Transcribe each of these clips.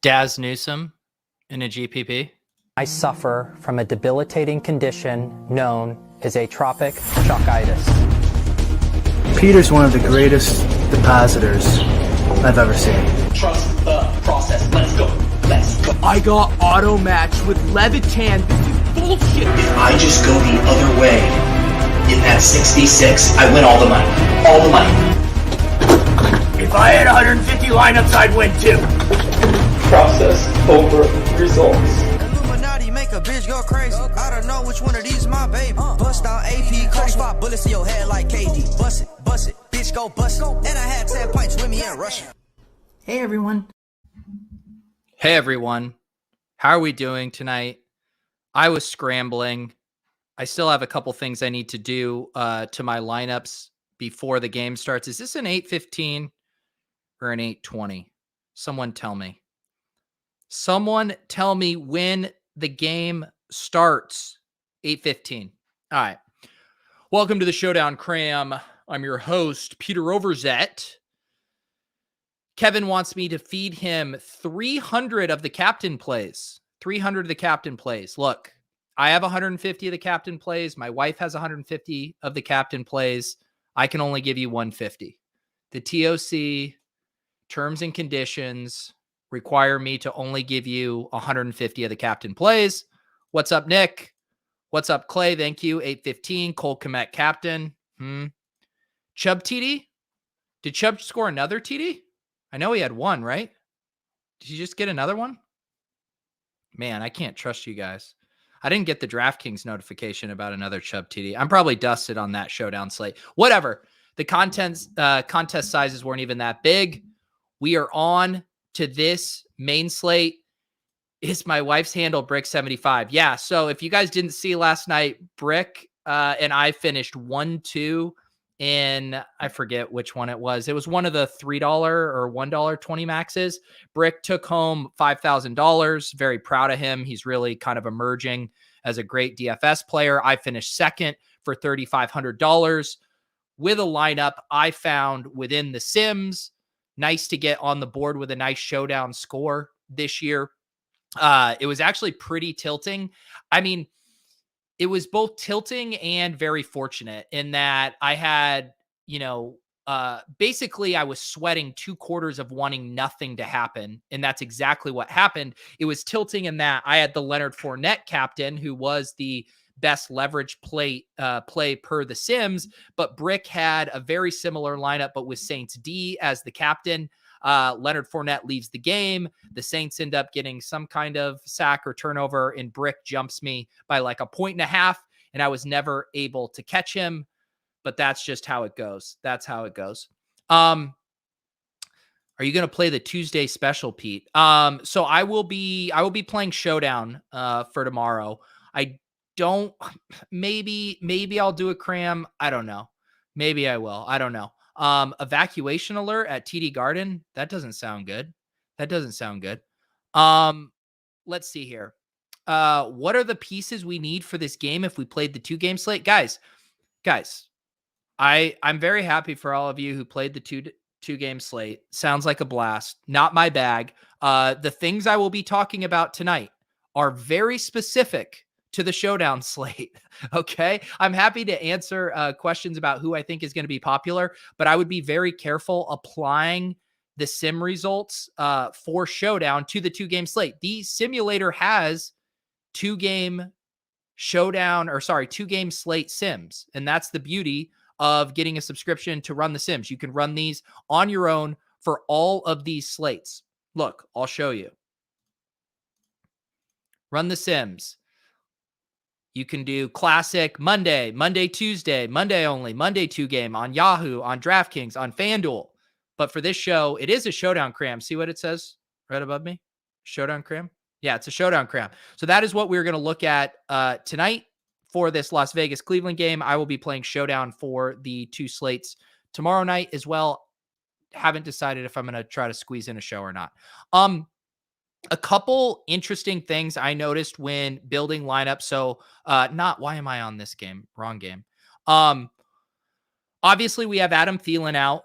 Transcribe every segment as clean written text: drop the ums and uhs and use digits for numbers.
Daz Newsome in a GPP. I suffer from a debilitating condition known as atropic chokitis. Peter's one of the greatest depositors I've ever seen. Trust the process. Let's go. Let's go. I got auto matched with Levitan. This is bullshit. If I just go the other way, in that 66, I win all the money. All the money. If I had 150 lineups, I'd win too. Process over results. Illuminati make a bitch go crazy. I don't know which one of these my baby. Bust down AP, cut 5 bullets in your head like KD. Bust it, bitch go bust it. And I had 10 pints with me in Russia. Hey everyone. Hey everyone. How are we doing tonight? I was scrambling. I still have a couple things I need to do to my lineups before the game starts. Is this an 8:15 or an 8:20? Someone tell me. Someone tell me when the game starts. 8:15. All right. Welcome to the Showdown, Cram. I'm your host, Peter Overzet. Kevin wants me to feed him 300 of the captain plays. 300 of the captain plays. Look, I have 150 of the captain plays. My wife has 150 of the captain plays. I can only give you 150. The TOC terms and conditions require me to only give you 150 of the captain plays. What's up, Nick? What's up, Clay? Thank you. 8:15. Cole Komet captain. Chubb TD? Did Chubb score another TD? I know he had one, right? Did he just get another one? Man, I can't trust you guys. I didn't get the Draftkings notification about another Chubb TD. I'm probably dusted on that showdown slate. Whatever. The contest sizes weren't even that big. We are on to this main slate. Is my wife's handle Brick75? Yeah. So if you guys didn't see last night, Brick and I finished 1-2 in, I forget which one it was. It was one of the $3 or $1.20 maxes. Brick took home $5,000. Very proud of him. He's really kind of emerging as a great DFS player. I finished second for $3,500 with a lineup I found within the Sims. Nice to get on the board with a nice showdown score this year. It was actually pretty tilting. I mean, it was both tilting and very fortunate in that I had, basically I was sweating 2 quarters of wanting nothing to happen. And that's exactly what happened. It was tilting in that I had the Leonard Fournette captain, who was the best leverage play per the Sims, but Brick had a very similar lineup, but with Saints D as the captain. Leonard Fournette leaves the game. The Saints end up getting some kind of sack or turnover, and Brick jumps me by like 1.5 points, and I was never able to catch him. But that's just how it goes. That's how it goes. Are you going to play the Tuesday special, Pete? So I will be playing Showdown for tomorrow. Maybe I'll do a Cram. I don't know. Maybe I will. I don't know. Evacuation alert at TD Garden. That doesn't sound good. Let's see here. What are the pieces we need for this game if we played the 2-game slate? Guys, I'm very happy for all of you who played the two-game slate. Sounds like a blast. Not my bag. The things I will be talking about tonight are very specific to the showdown slate. Okay. I'm happy to answer questions about who I think is going to be popular, but I would be very careful applying the sim results for showdown to the 2-game slate. The simulator has 2-game slate sims. And that's the beauty of getting a subscription to run the sims. You can run these on your own for all of these slates. Look, I'll show you. Run the sims. You can do classic Monday, Tuesday, Monday only, Monday 2-game on Yahoo, on Draftkings, on FanDuel. But for this show, it is a showdown cram. See what it says right above me? Showdown cram? Yeah, it's a showdown cram. So that is what we're going to look at tonight for this Las Vegas Cleveland game. I will be playing showdown for the 2 slates tomorrow night as well. Haven't decided if I'm going to try to squeeze in a show or not. A couple interesting things I noticed when building lineups. So why am I on this game? Wrong game. Obviously we have Adam Thielen out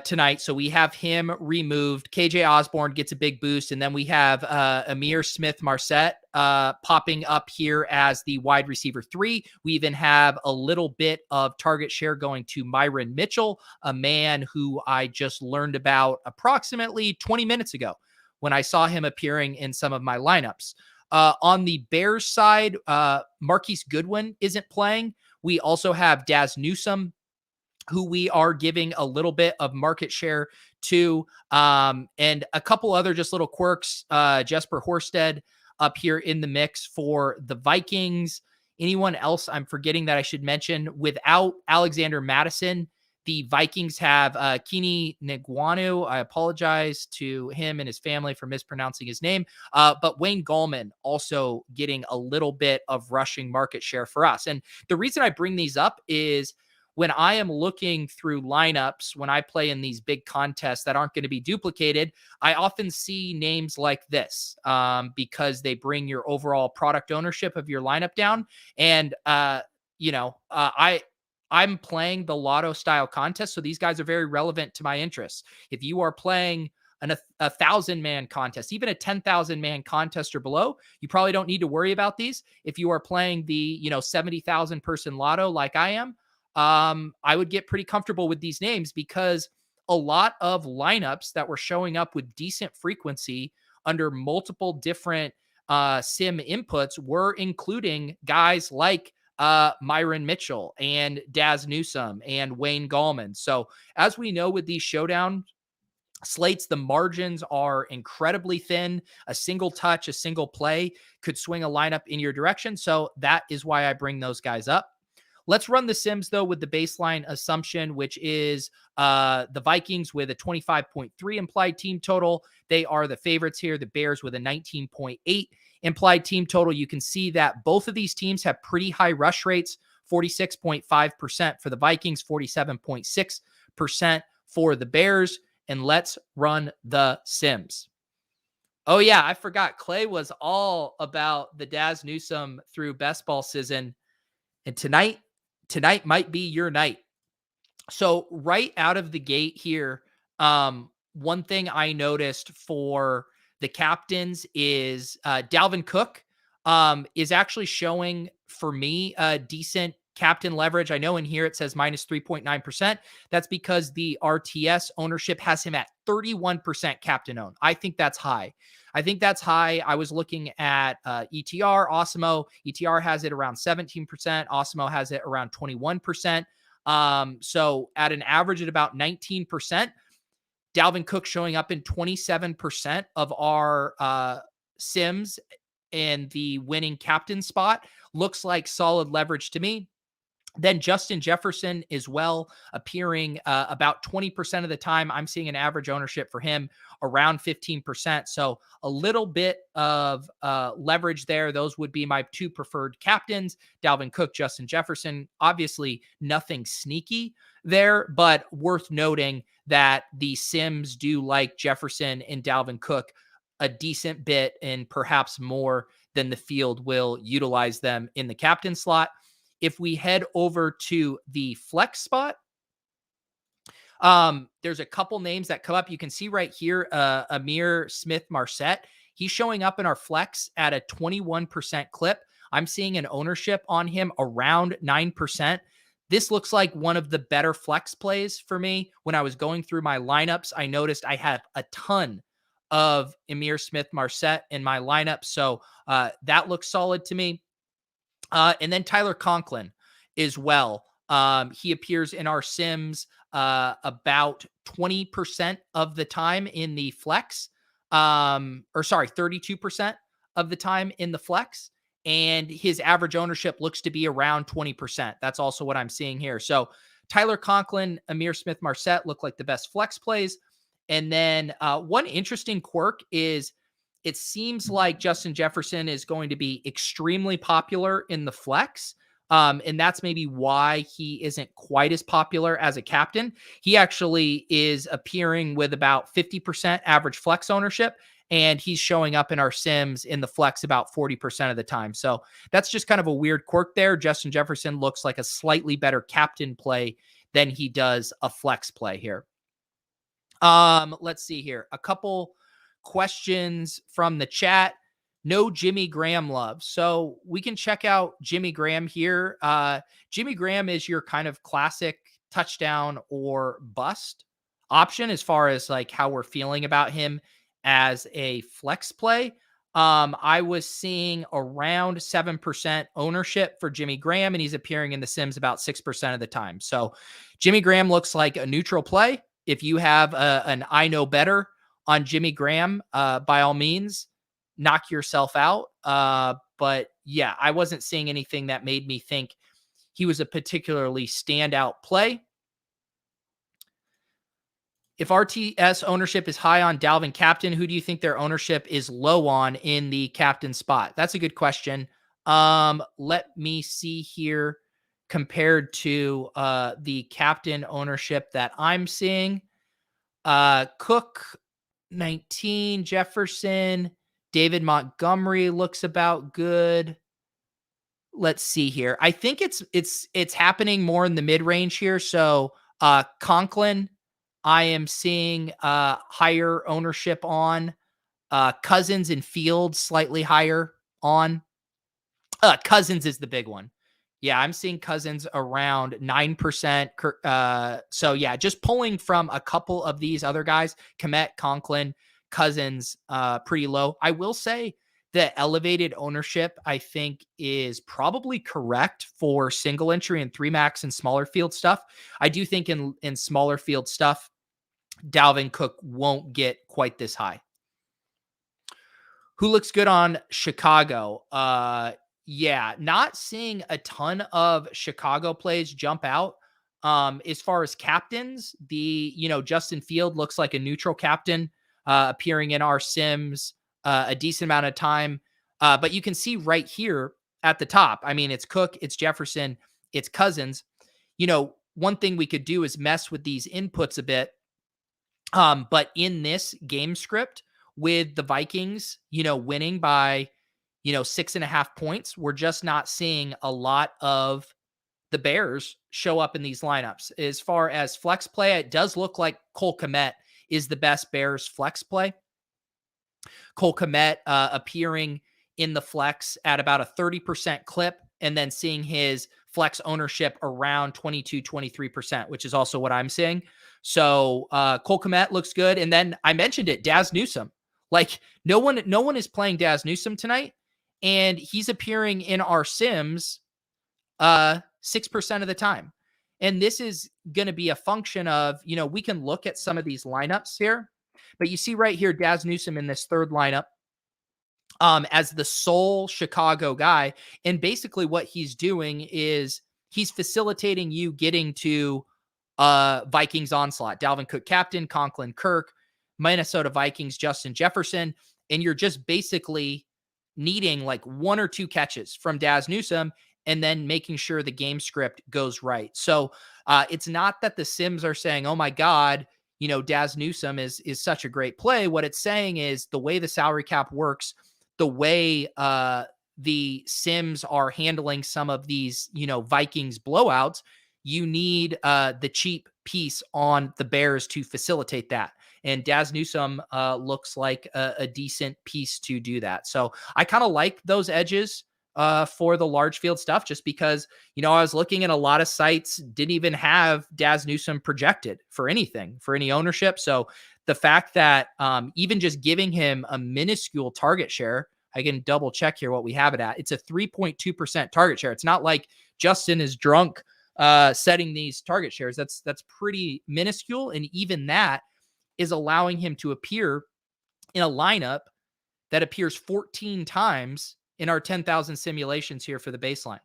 tonight. So we have him removed. KJ Osborne gets a big boost. And then we have Amir Smith-Marset popping up here as the wide receiver 3. We even have a little bit of target share going to Myron Mitchell, a man who I just learned about approximately 20 minutes ago when I saw him appearing in some of my lineups. On the Bears side, Marquise Goodwin isn't playing. We also have Daz Newsome, who we are giving a little bit of market share to, and a couple other just little quirks. Jesper Horsted up here in the mix for the Vikings. Anyone else I'm forgetting that I should mention? Without Alexander Madison, the Vikings have Kini Negwanu. I apologize to him and his family for mispronouncing his name. But Wayne Gallman also getting a little bit of rushing market share for us. And the reason I bring these up is when I am looking through lineups, when I play in these big contests that aren't going to be duplicated, I often see names like this because they bring your overall product ownership of your lineup down. And, I'm playing the lotto style contest. So these guys are very relevant to my interests. If you are playing a 1,000-man contest, even a 10,000-man contest or below, you probably don't need to worry about these. If you are playing the, 70,000 person lotto like I am, I would get pretty comfortable with these names because a lot of lineups that were showing up with decent frequency under multiple different sim inputs were including guys like Myron Mitchell and Daz Newsome and Wayne Gallman. So as we know with these showdown slates, the margins are incredibly thin. A single touch, a single play could swing a lineup in your direction. So that is why I bring those guys up. Let's run the sims, though, with the baseline assumption, which is the Vikings with a 25.3 implied team total. They are the favorites here. The Bears with a 19.8 implied team total. You can see that both of these teams have pretty high rush rates, 46.5% for the Vikings, 47.6% for the Bears. And let's run the sims. Oh, yeah, I forgot. Clay was all about the Daz Newsome through best ball season. And tonight might be your night. So right out of the gate here, one thing I noticed for the captains is Dalvin Cook is actually showing for me a decent captain leverage. I know in here it says minus 3.9%. That's because the RTS ownership has him at 31% captain owned. I think that's high. I was looking at ETR, Osimo. ETR has it around 17%. Osimo has it around 21%. So at an average at about 19%, Dalvin Cook showing up in 27% of our sims and the winning captain spot looks like solid leverage to me. Then Justin Jefferson as well, appearing about 20% of the time. I'm seeing an average ownership for him around 15%. So a little bit of leverage there. Those would be my two preferred captains, Dalvin Cook, Justin Jefferson. Obviously nothing sneaky there, but worth noting that the sims do like Jefferson and Dalvin Cook a decent bit and perhaps more than the field will utilize them in the captain slot. If we head over to the flex spot, there's a couple names that come up. You can see right here, Amir Smith-Marset. He's showing up in our flex at a 21% clip. I'm seeing an ownership on him around 9%. This looks like one of the better flex plays for me. When I was going through my lineups, I noticed I had a ton of Amir Smith-Marset in my lineup. So that looks solid to me. And then Tyler Conklin as well. He appears in our sims about 20% of the time in the flex, 32% of the time in the flex. And his average ownership looks to be around 20%. That's also what I'm seeing here. So Tyler Conklin, Amir Smith-Marset look like the best flex plays. And then one interesting quirk is it seems like Justin Jefferson is going to be extremely popular in the flex. And that's maybe why he isn't quite as popular as a captain. He actually is appearing with about 50% average flex ownership, and he's showing up in our sims in the flex about 40% of the time. So that's just kind of a weird quirk there. Justin Jefferson looks like a slightly better captain play than he does a flex play here. Let's see here. A couple questions from the chat. No Jimmy Graham love. So we can check out Jimmy Graham here. Jimmy Graham is your kind of classic touchdown or bust option as far as like how we're feeling about him as a flex play. I was seeing around 7% ownership for Jimmy Graham, and he's appearing in the Sims about 6% of the time. So Jimmy Graham looks like a neutral play. If you have an I know better on Jimmy Graham, by all means, knock yourself out. But yeah, I wasn't seeing anything that made me think he was a particularly standout play. If RTS ownership is high on Dalvin captain, who do you think their ownership is low on in the captain spot? That's a good question. Let me see here compared to the captain ownership that I'm seeing. Cook 19, Jefferson, David Montgomery looks about good. Let's see here. I think it's happening more in the mid-range here. So Conklin, I am seeing higher ownership on. Cousins and Fields slightly higher on. Cousins is the big one. Yeah, I'm seeing Cousins around 9%. So yeah, just pulling from a couple of these other guys, Kmet, Conklin, Cousins, pretty low. I will say the elevated ownership, I think, is probably correct for single entry and 3-max and smaller field stuff. I do think in smaller field stuff, Dalvin Cook won't get quite this high. Who looks good on Chicago? Yeah, not seeing a ton of Chicago plays jump out. As far as captains, Justin Field looks like a neutral captain, appearing in our Sims a decent amount of time. But you can see right here at the top, I mean, it's Cook, it's Jefferson, it's Cousins. One thing we could do is mess with these inputs a bit. But in this game script with the Vikings, winning by, 6.5 points, we're just not seeing a lot of the Bears show up in these lineups. As far as flex play, it does look like Cole Kmet is the best Bears flex play. Cole Kmet appearing in the flex at about a 30% clip, and then seeing his flex ownership around 22-23%, which is also what I'm seeing. So Cole Kmet looks good. And then I mentioned it, Daz Newsome. Like no one is playing Daz Newsome tonight, and he's appearing in our Sims 6% of the time. And this is going to be a function of, we can look at some of these lineups here, but you see right here, Daz Newsome in this third lineup as the sole Chicago guy. And basically what he's doing is he's facilitating you getting to Vikings onslaught. Dalvin Cook captain, Conklin Kirk, Minnesota Vikings, Justin Jefferson. And you're just basically needing like 1 or 2 catches from Daz Newsome and then making sure the game script goes right. So it's not that the Sims are saying, oh my God, Daz Newsome is such a great play. What it's saying is the way the salary cap works, the way the Sims are handling some of these, Vikings blowouts, you need the cheap piece on the Bears to facilitate that. And Daz Newsome looks like a decent piece to do that. So I kind of like those edges for the large field stuff, just because, I was looking at a lot of sites, didn't even have Daz Newsome projected for anything, for any ownership. So the fact that even just giving him a minuscule target share, I can double check here what we have it at. It's a 3.2% target share. It's not like Justin is drunk setting these target shares. That's pretty minuscule. And even that is allowing him to appear in a lineup that appears 14 times in our 10,000 simulations here for the baseline.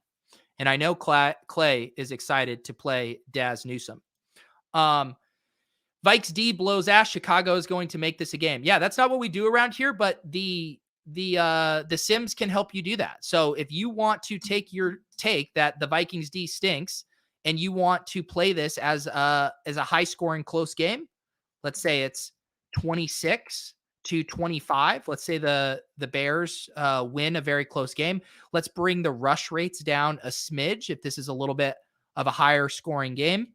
And I know Clay is excited to play Daz Newsome. Vikes D blows ass. Chicago is going to make this a game. Yeah, that's not what we do around here, but the Sims can help you do that. So if you want to take that the Vikings D stinks and you want to play this as a high scoring close game, let's say it's 26-25. Let's say the Bears win a very close game. Let's bring the rush rates down a smidge if this is a little bit of a higher scoring game.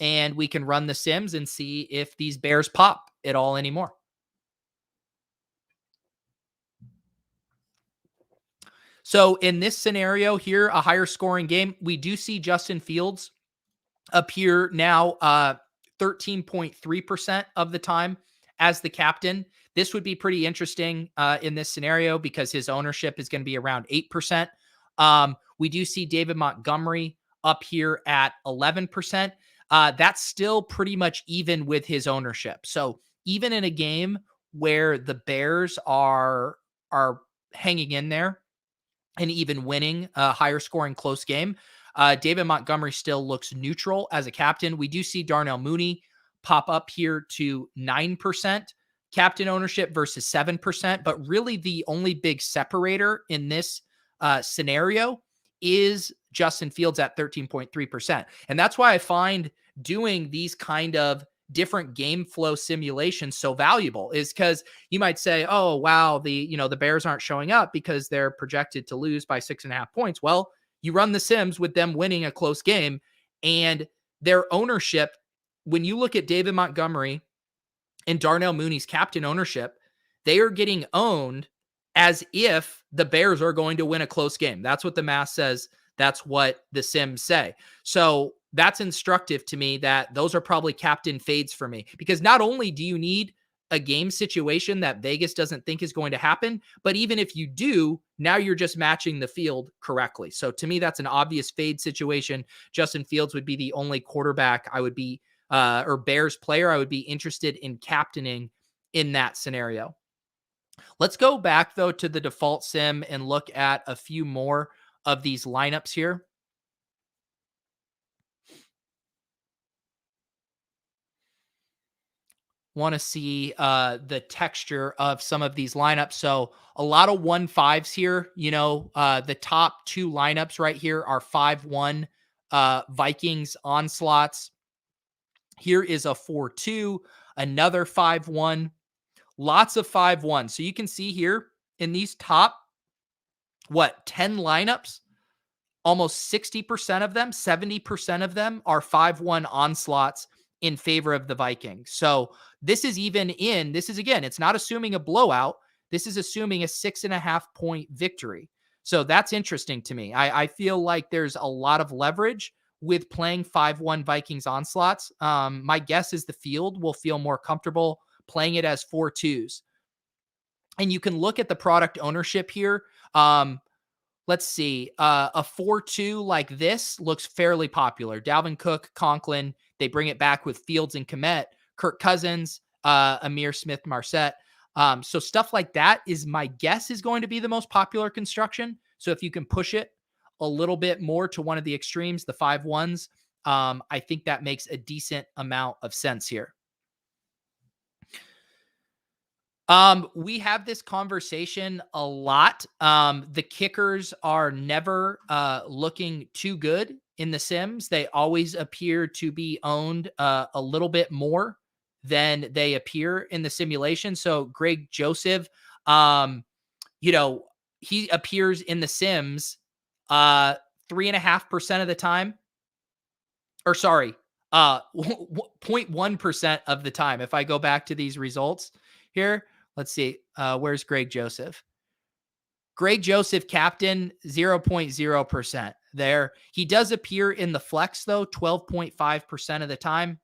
and we can run the sims and see if these Bears pop at all anymore. So in this scenario here, a higher scoring game, we do see Justin Fields appear now 13.3% of the time as the captain. This would be pretty interesting in this scenario because his ownership is going to be around 8%. We do see David Montgomery up here at 11%. That's still pretty much even with his ownership. So even in a game where the Bears are hanging in there and even winning a higher scoring close game, David Montgomery still looks neutral as a captain. We do see Darnell Mooney pop up here to 9% captain ownership versus 7%. But really the only big separator in this scenario is Justin Fields at 13.3%. And that's why I find doing these kind of different game flow simulations so valuable, is because you might say, oh, wow, the Bears aren't showing up because they're projected to lose by 6.5 points. Well, you run the sims with them winning a close game, and their ownership, when you look at David Montgomery and Darnell Mooney's captain ownership, they are getting owned as if the Bears are going to win a close game. That's what the math says. That's what the sims say. So that's instructive to me that those are probably captain fades for me, because not only do you need a game situation that Vegas doesn't think is going to happen, but even if you do, now you're just matching the field correctly. So to me, that's an obvious fade situation. Justin Fields would be the only quarterback I would be, or Bears player I would be interested in captaining in that scenario. Let's go back though to the default sim and look at a few more of these lineups here. Want to see the texture of some of these lineups. So a lot of 1-5s here. The top two lineups right here are 5-1 Vikings onslaughts. Here is a 4-2, another 5-1, lots of 5-1. So you can see here in these top, 10 lineups, almost 60% of them, 70% of them are 5-1 onslaughts in favor of the Vikings. So this is again, it's not assuming a blowout. This is assuming a 6.5 point victory. So that's interesting to me. I feel like there's a lot of leverage with playing 5-1 Vikings onslaughts. My guess is the field will feel more comfortable playing it as 4-2s. And you can look at the product ownership here. Let's see. A 4-2 like this looks fairly popular. Dalvin Cook, Conklin, they bring it back with Fields and Kmet, Kirk Cousins, Amir Smith-Marset. So stuff like that is my guess is going to be the most popular construction. So if you can push it a little bit more to one of the extremes, the 5-1s, I think that makes a decent amount of sense here. We have this conversation a lot. The kickers are never looking too good in the sims. They always appear to be owned a little bit more than they appear in the simulation. So Greg Joseph, he appears in the sims 3.5% of the time. Or sorry, 0.1% of the time. If I go back to these results here, let's see. Where's Greg Joseph? Greg Joseph, captain, 0.0% there. He does appear in the flex, though, 12.5% of the time.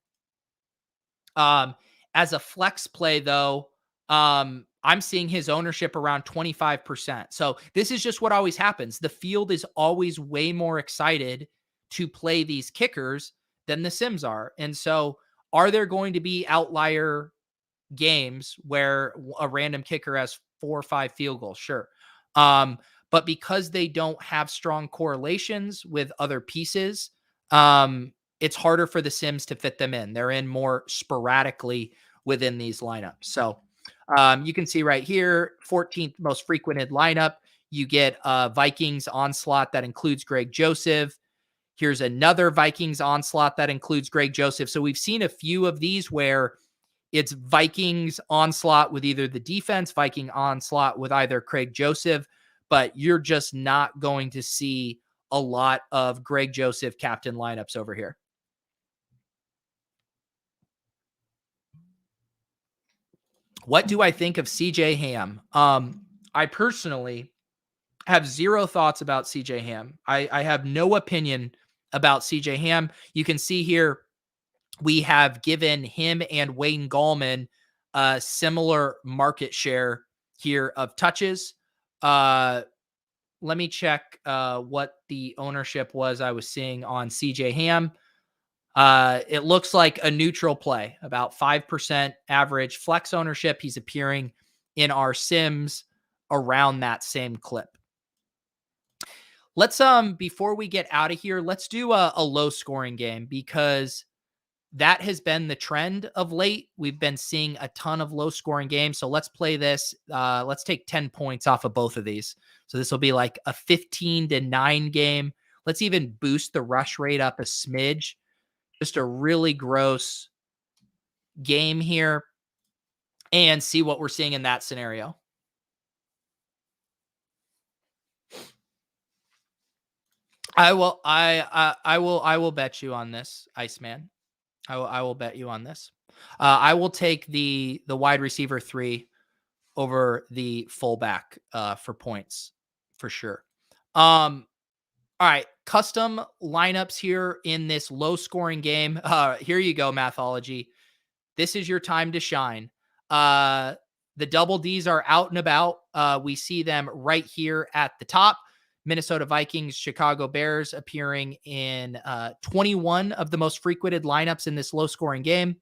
As a flex play, though, I'm seeing his ownership around 25%. So this is just what always happens. The field is always way more excited to play these kickers than the sims are. And so are there going to be outlier games where a random kicker has 4 or 5 field goals? Sure. But because they don't have strong correlations with other pieces, it's harder for the sims to fit them in. They're in more sporadically within these lineups. So you can see right here, 14th most frequented lineup. You get Vikings onslaught that includes Greg Joseph. Here's another Vikings onslaught that includes Greg Joseph. So we've seen a few of these where it's Vikings onslaught with either the defense, Viking onslaught with either Craig Joseph, but you're just not going to see a lot of Greg Joseph captain lineups over here. What do I think of CJ Ham? I personally have zero thoughts about CJ Ham. I have no opinion about CJ Ham. You can see here, we have given him and Wayne Gallman a similar market share here of touches. Let me check what the ownership was I was seeing on CJ Ham. It looks like a neutral play, about 5% average flex ownership. He's appearing in our sims around that same clip. Let's before we get out of here, let's do a low scoring game, because that has been the trend of late. We've been seeing a ton of low scoring games. So let's play this. Let's take 10 points off of both of these. So this will be like a 15-9 game. Let's even boost the rush rate up a smidge. Just a really gross game here, and see what we're seeing in that scenario. I will bet you on this, Iceman. I will bet you on this. I will take the wide receiver 3 over the fullback for points for sure. All right, custom lineups here in this low scoring game. Here you go, Mathology. This is your time to shine. The double Ds are out and about. We see them right here at the top. Minnesota Vikings, Chicago Bears appearing in 21 of the most frequented lineups in this low scoring game.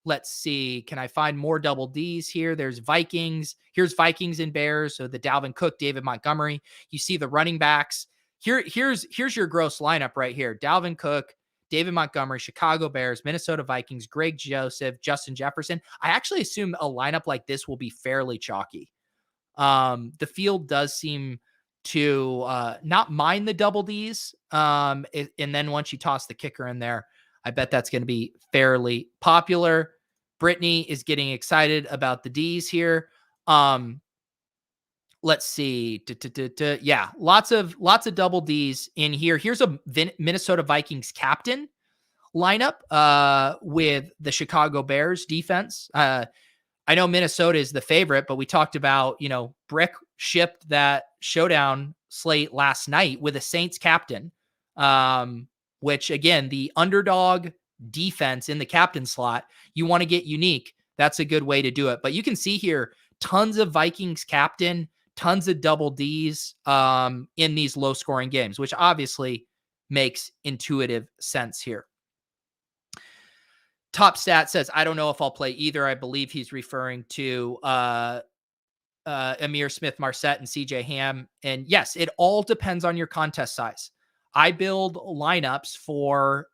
Let's see. Can I find more double Ds here? There's Vikings. Here's Vikings and Bears. So the Dalvin Cook, David Montgomery. You see the running backs. Here's your gross lineup right here. Dalvin Cook, David Montgomery, Chicago Bears, Minnesota Vikings, Greg Joseph, Justin Jefferson. I actually assume a lineup like this will be fairly chalky. The field does seem to not mind the double Ds. And then once you toss the kicker in there, I bet that's going to be fairly popular. Brittany is getting excited about the Ds here. Let's see. Yeah, lots of double Ds in here. Here's a Minnesota Vikings captain lineup with the Chicago Bears defense. I know Minnesota is the favorite, but we talked about, Brick shipped that showdown slate last night with a Saints captain, which again, the underdog defense in the captain slot, you want to get unique. That's a good way to do it. But you can see here, tons of Vikings captain, tons of double Ds in these low scoring games, which obviously makes intuitive sense here. Top Stat says, I don't know if I'll play either. I believe he's referring to Amir Smith-Marset and CJ Ham. And yes, it all depends on your contest size. I build lineups for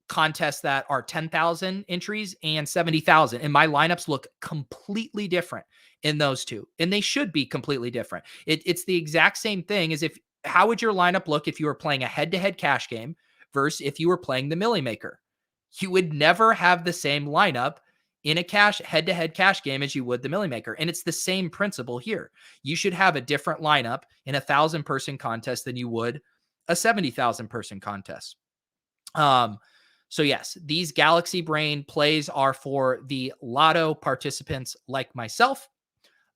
contests that are 10,000 entries and 70,000. And my lineups look completely different in those two. And they should be completely different. It's the exact same thing as how would your lineup look if you were playing a head-to-head cash game versus if you were playing the Millie Maker? You would never have the same lineup in a head-to-head cash game as you would the Millie Maker. And it's the same principle here. You should have a different lineup in a 1,000-person contest than you would a 70,000-person contest. So yes, these Galaxy Brain plays are for the Lotto participants like myself.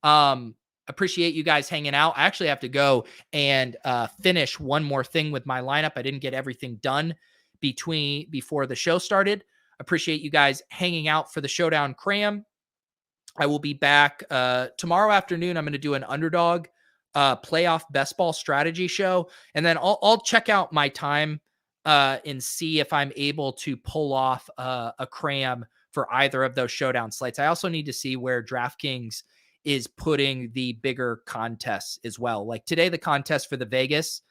Appreciate you guys hanging out. I actually have to go and finish one more thing with my lineup. I didn't get everything done before the show started. Appreciate you guys hanging out for the Showdown Cram. I will be back tomorrow afternoon. I'm going to do an underdog playoff best ball strategy show. And then I'll check out my time and see if I'm able to pull off a Cram for either of those Showdown slates. I also need to see where Draftkings is putting the bigger contests as well. Like today, the contest for the Vegas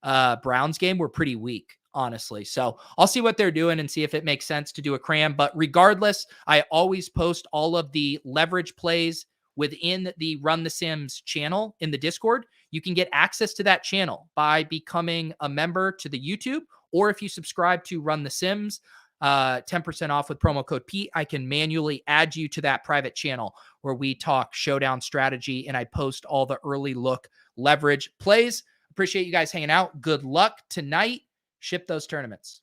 Browns game were pretty weak, honestly. So I'll see what they're doing and see if it makes sense to do a Cram. But regardless, I always post all of the leverage plays within the Run the Sims channel in the Discord. You can get access to that channel by becoming a member to the YouTube, or if you subscribe to Run the Sims, 10% off with promo code Pete. I can manually add you to that private channel where we talk Showdown strategy and I post all the early look leverage plays. Appreciate you guys hanging out. Good luck tonight. Ship those tournaments.